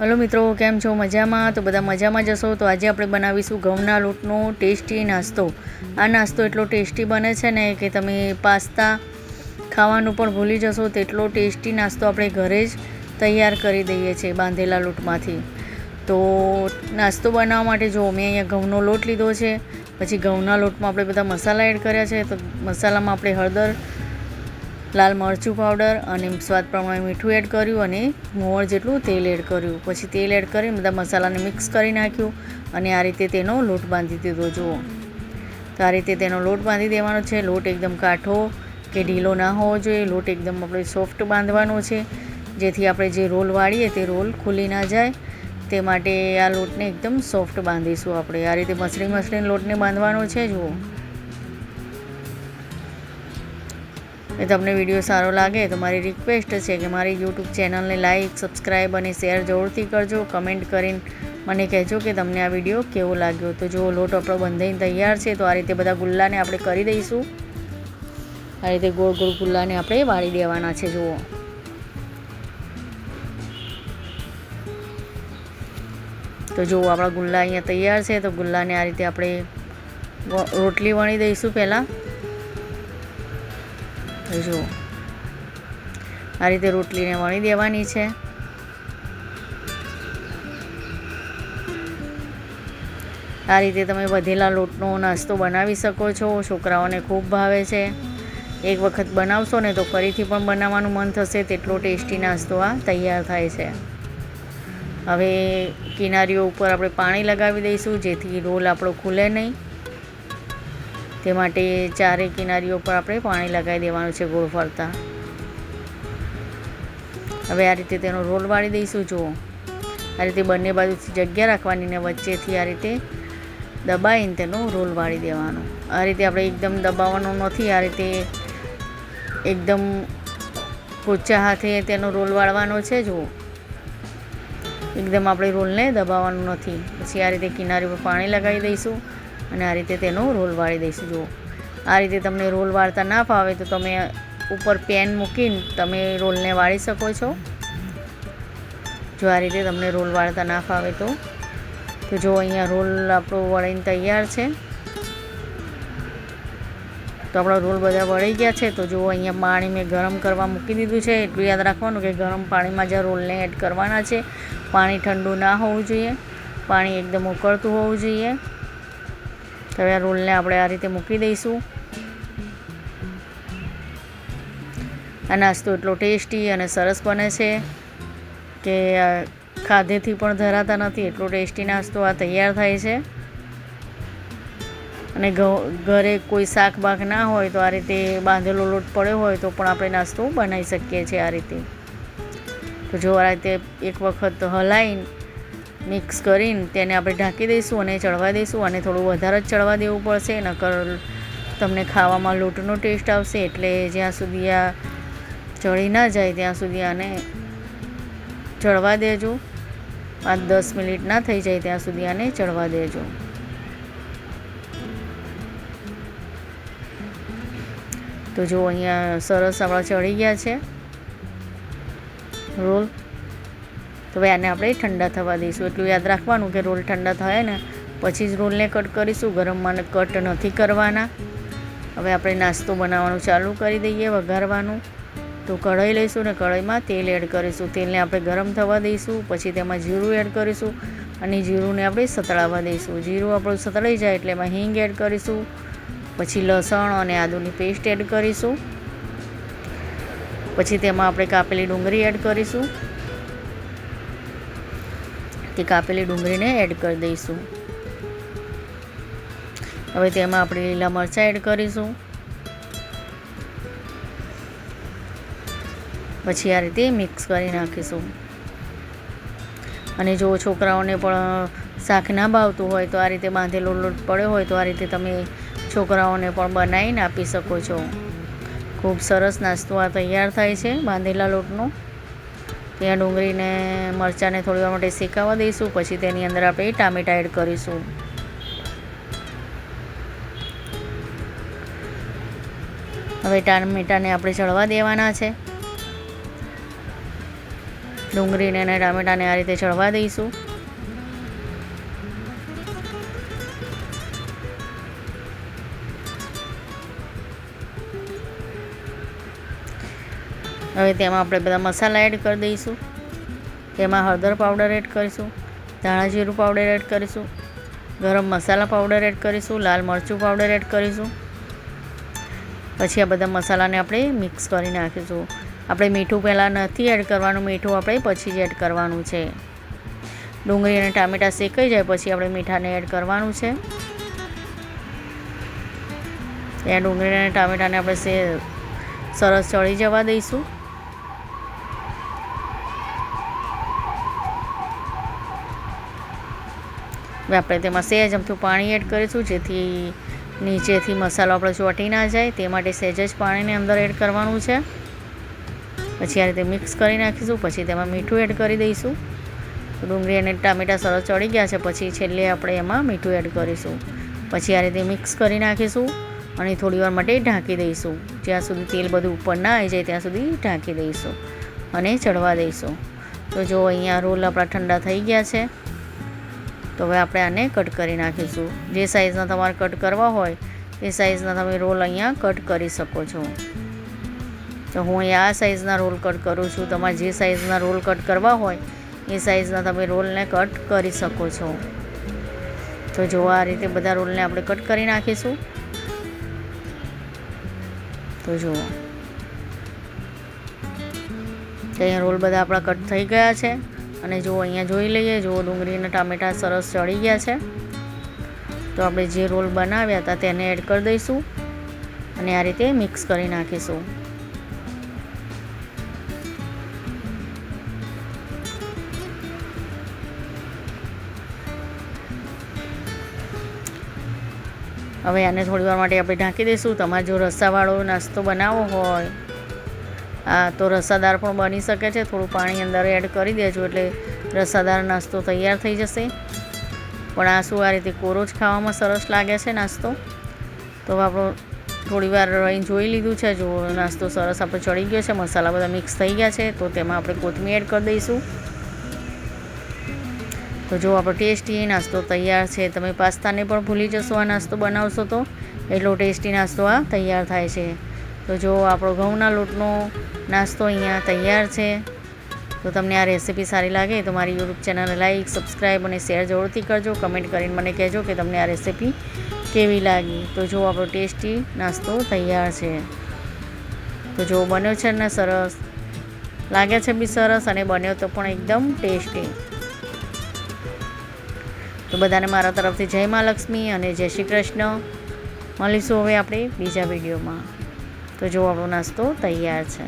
Hello મિત્રો, કેમ છો? મજામાં? તો બધા મજામાં જશો. તો આજે આપણે બનાવીશું ઘઉંના લોટનો ટેસ્ટી નાસ્તો. આ નાસ્તો એટલો ટેસ્ટી બને છે ને કે તમે પાસ્તા ખાવાનું પણ ભૂલી જશો તેટલો ટેસ્ટી નાસ્તો આપણે ઘરે જ તૈયાર કરી દઈએ છીએ બાંધેલા લોટમાંથી. તો નાસ્તો બનાવવા માટે જો મેં અહીંયા ઘઉંનો લોટ લીધો છે. પછી ઘઉંના લોટમાં આપણે બધા મસાલા એડ કર્યા છે. તો મસાલામાં આપણે હળદર, લાલ મરચું પાવડર અને સ્વાદ પ્રમાણે મીઠું એડ કર્યું અને મોણ જેટલું તેલ એડ કર્યું. પછી તેલ એડ કરી બધા મસાલાને મિક્સ કરી નાખ્યું અને આ રીતે તેનો લોટ બાંધી દીધો. જુઓ, તો આ રીતે તેનો લોટ બાંધી દેવાનો છે. લોટ એકદમ કાઠો કે ઢીલો ના હોવો જોઈએ. લોટ એકદમ આપણે સોફ્ટ બાંધવાનો છે, જેથી આપણે જે રોલ વાળીએ તે રોલ ખુલી ના જાય. તે માટે આ લોટને એકદમ સોફ્ટ બાંધીશું આપણે. આ રીતે મસળીને લોટને બાંધવાનો છે. જુઓ, તમને વિડીયો સારો લાગે તો મારી રિક્વેસ્ટ છે કે મારી યુટ્યુબ ચેનલને લાઇક, સબસ્ક્રાઈબ અને શેર જરૂરથી કરજો. કમેન્ટ કરીને મને કહેજો કે તમને આ વિડીયો કેવો લાગ્યો. તો જો લોટ આપણો બંધાઈને તૈયાર છે. તો આ રીતે બધા ગુલ્લાને આપણે કરી દઈશું. આ રીતે ગોળ ગોળ ગુલ્લાને આપણે વાળી દેવાના છે. જુઓ, તો જુઓ આપણા ગુલ્લા અહીંયા તૈયાર છે. તો ગુલ્લાને આ રીતે આપણે રોટલી વણી દઈશું પહેલાં. જુઓ, આ રીતે રોટલીને વણી દેવાની છે. આ રીતે તમે વધેલા લોટનો નાસ્તો બનાવી શકો છો. છોકરાઓને ખૂબ ભાવે છે. એક વખત બનાવશો ને તો ફરીથી પણ બનાવવાનું મન થશે. તેટલો ટેસ્ટી નાસ્તો આ તૈયાર થાય છે. હવે કિનારીઓ ઉપર આપણે પાણી લગાવી દઈશું, જેથી રોલ આપણો ખુલે નહીં. તે માટે ચારે કિનારીઓ પર આપણે પાણી લગાવી દેવાનું છે ગોળ ફરતા. હવે આ રીતે તેનો રોલ વાળી દઈશું. જુઓ, આ રીતે બંને બાજુથી જગ્યા રાખવાની ને વચ્ચેથી આ રીતે દબાવીને તેનો રોલ વાળી દેવાનો. આ રીતે આપણે એકદમ દબાવવાનો નથી. આ રીતે એકદમ પોચા હાથે તેનો રોલ વાળવાનો છે. જુઓ, એકદમ આપણે રોલને દબાવવાનું નથી. પછી આ રીતે કિનારી પર પાણી લગાવી દઈશું અને આ રીતે તેનો રોલ વાળી દઈશું. જુઓ, આ રીતે તમને રોલ વાળતા ના ફાવે તો તમે ઉપર પેન મૂકીને તમે રોલને વાળી શકો છો. જો આ રીતે તમને રોલ વાળતા ના ફાવે તો જો અહીંયા રોલ આપણો વળીને તૈયાર છે. તો આપણા રોલ બધા વળી ગયા છે. તો જો અહીંયા પાણી મેં ગરમ કરવા મૂકી દીધું છે. એટલું યાદ રાખવાનું કે ગરમ પાણીમાં જ રોલને એડ કરવાના છે. પાણી ઠંડુ ના હોવું જોઈએ. પાણી એકદમ ઉકળતું હોવું જોઈએ. હવે આ રોલને આપણે આ રીતે મૂકી દઈશું. આ નાસ્તો એટલો ટેસ્ટી અને સરસ બને છે કે ખાધેથી પણ ધરાતા નથી. એટલો ટેસ્ટી નાસ્તો આ તૈયાર થાય છે. અને ઘરે કોઈ શાક બાક ના હોય તો આ રીતે બાંધેલો લોટ પડ્યો હોય તો પણ આપણે નાસ્તો બનાવી શકીએ છીએ આ રીતે. તો જો આ રીતે એક વખત હલાવીને મિક્સ કરીને તેને આપણે ઢાંકી દઈશું અને ચડવા દઈશું. અને થોડું વધારે જ ચડવા દેવું પડશે, નકર તમને ખાવામાં લોટનો ટેસ્ટ આવશે. એટલે જ્યાં સુધી આ ચડી ના જાય ત્યાં સુધી આને ચડવા દેજો. 5-10 મિનિટ ના થઈ જાય ત્યાં સુધી આને ચડવા દેજો. તો જો અહીંયા સરસ આપણા ચડી ગયા છે રોલ. તો હવે આને આપણે ઠંડા થવા દઈશું. એટલું યાદ રાખવાનું કે રોલ ઠંડા થાય ને પછી જ રોલને કટ કરીશું. ગરમમાં કટ નથી કરવાના. હવે આપણે નાસ્તો બનાવવાનું ચાલુ કરી દઈએ, વઘારવાનું. તો કઢાઈ લઈશું ને કઢાઈમાં તેલ એડ કરીશું. તેલને આપણે ગરમ થવા દઈશું. પછી તેમાં જીરું એડ કરીશું અને જીરુંને આપણે સતળાવવા દઈશું. જીરું આપણું સતળાઈ જાય એટલે એમાં હિંગ એડ કરીશું. પછી લસણ અને આદુની પેસ્ટ એડ કરીશું. પછી તેમાં આપણે કાપેલી ડુંગળી એડ કરીશું. તે કાપેલી ડુંગળીને એડ કરી દઈશું. હવે તેમાં આપણે લીલા મરચાં એડ કરીશું. પછી આ રીતે મિક્સ કરી નાખીશું. અને જો છોકરાઓને પણ શાક ના ભાવતું હોય તો આ રીતે બાંધેલો લોટ પડ્યો હોય તો આ રીતે તમે છોકરાઓને પણ બનાવીને આપી શકો છો. ખૂબ સરસ નાસ્તો આ તૈયાર થાય છે બાંધેલા લોટનો. ત્યાં ડુંગળીને મરચાંને થોડી વાર માટે શેકાવા દઈશું. પછી તેની અંદર આપણે ટામેટાં એડ કરીશું. હવે ટામેટાને આપણે ચડવા દેવાના છે. ડુંગળીને અને ટામેટાને આ રીતે ચડવા દઈશું. હવે તેમાં આપણે બધા મસાલા એડ કરી દઈશું. તેમાં હળદર પાવડર એડ કરીશું, ધાણા જીરું પાવડર એડ કરીશું, ગરમ મસાલા પાવડર એડ કરીશું, લાલ મરચું પાવડર એડ કરીશું. પછી આ બધા મસાલાને આપણે મિક્સ કરી નાખીશું. આપણે મીઠું પહેલાં નથી એડ કરવાનું, મીઠું આપણે પછી જ એડ કરવાનું છે. ડુંગળી અને ટામેટાં શેકાઈ જાય પછી આપણે મીઠાને એડ કરવાનું છે. ત્યાં ડુંગળી અને ટામેટાને આપણે સરસ ચડી જવા દઈશું. હવે આપણે તેમાં સહેજ અમથું પાણી એડ કરીશું, જેથી નીચેથી મસાલો આપણો ચોંટી ના જાય. તે માટે સહેજ જ પાણીને અંદર એડ કરવાનું છે. પછી આ રીતે મિક્સ કરી નાખીશું. પછી તેમાં મીઠું એડ કરી દઈશું. ડુંગળી અને ટામેટાં સરસ ચડી ગયા છે. પછી છેલ્લે આપણે એમાં મીઠું એડ કરીશું. પછી આ રીતે મિક્સ કરી નાખીશું અને થોડીવાર માટે ઢાંકી દઈશું. જ્યાં સુધી તેલ બધું ઉપર ના આવી જાય ત્યાં સુધી ઢાંકી દઈશું અને ચડવા દઈશું. તો જો અહીંયા રોલ આપણા ઠંડા થઈ ગયા છે. તો હવે આપણે આને કટ કરી નાખીશું. જે સાઇઝના તમારે કટ કરવા હોય એ સાઇઝના તમે રોલ અહીંયા કટ કરી શકો છો. તો હું અહીંયા આ સાઇઝના રોલ કટ કરું છું. તમારે જે સાઇઝના રોલ કટ કરવા હોય એ સાઇઝના તમે રોલને કટ કરી શકો છો. તો જો આ રીતે બધા રોલને આપણે કટ કરી નાખીશું. તો જુઓ અહીંયા રોલ બધા આપણા કટ થઈ ગયા છે. અને જો અહીંયા જોઈ લઈએ, જો ડુંગળી અને ટામેટાં સરસ ચડી ગયા છે. તો આપણે જે રોલ બનાવ્યા હતા તેને એડ કરી દઈશું અને આ રીતે મિક્સ કરી નાખીશું. હવે આને થોડી વાર માટે આપણે ઢાંકી દઈશું. તમારે જો રસાવાળો નાસ્તો બનાવવો હોય તો રસાદાર પણ બની શકે છે. થોડું પાણી અંદર એડ કરી દેજો એટલે રસાદાર નાસ્તો તૈયાર થઈ જશે. પણ આ શું આ રીતે કોરો જ ખાવામાં સરસ લાગે છે નાસ્તો. તો આપણો થોડી વાર અહીં જોઈ લીધું છે. જો નાસ્તો સરસ આપણે ચડી ગયો છે, મસાલા બધા મિક્સ થઈ ગયા છે. તો તેમાં આપણે કોથમીર એડ કરી દઈશું. તો જો આપણો ટેસ્ટી નાસ્તો તૈયાર છે. તમે પાસ્તાને પણ ભૂલી જશો આ નાસ્તો બનાવશો તો, એટલો ટેસ્ટી નાસ્તો આ તૈયાર થાય છે. તો જો આપણો ઘઉંના લોટનો નાસ્તો અહીંયા તૈયાર છે. તો તમને આ રેસીપી સારી લાગે તો મારી યુટ્યુબ ચેનલને લાઈક, સબસ્ક્રાઈબ અને શેર જરૂરથી કરજો. કમેન્ટ કરીને મને કહેજો કે તમને આ રેસીપી કેવી લાગી. તો જો આપણો ટેસ્ટી નાસ્તો તૈયાર છે. તો જો બન્યો છે ને સરસ, લાગે છે બી સરસ અને બન્યો તો પણ એકદમ ટેસ્ટી. તો બધાને મારા તરફથી જય મા લક્ષ્મી અને જય શ્રી કૃષ્ણ. મળીશું હવે આપણે બીજા વિડીયોમાં. તો જો આપણો નાસ્તો તૈયાર છે.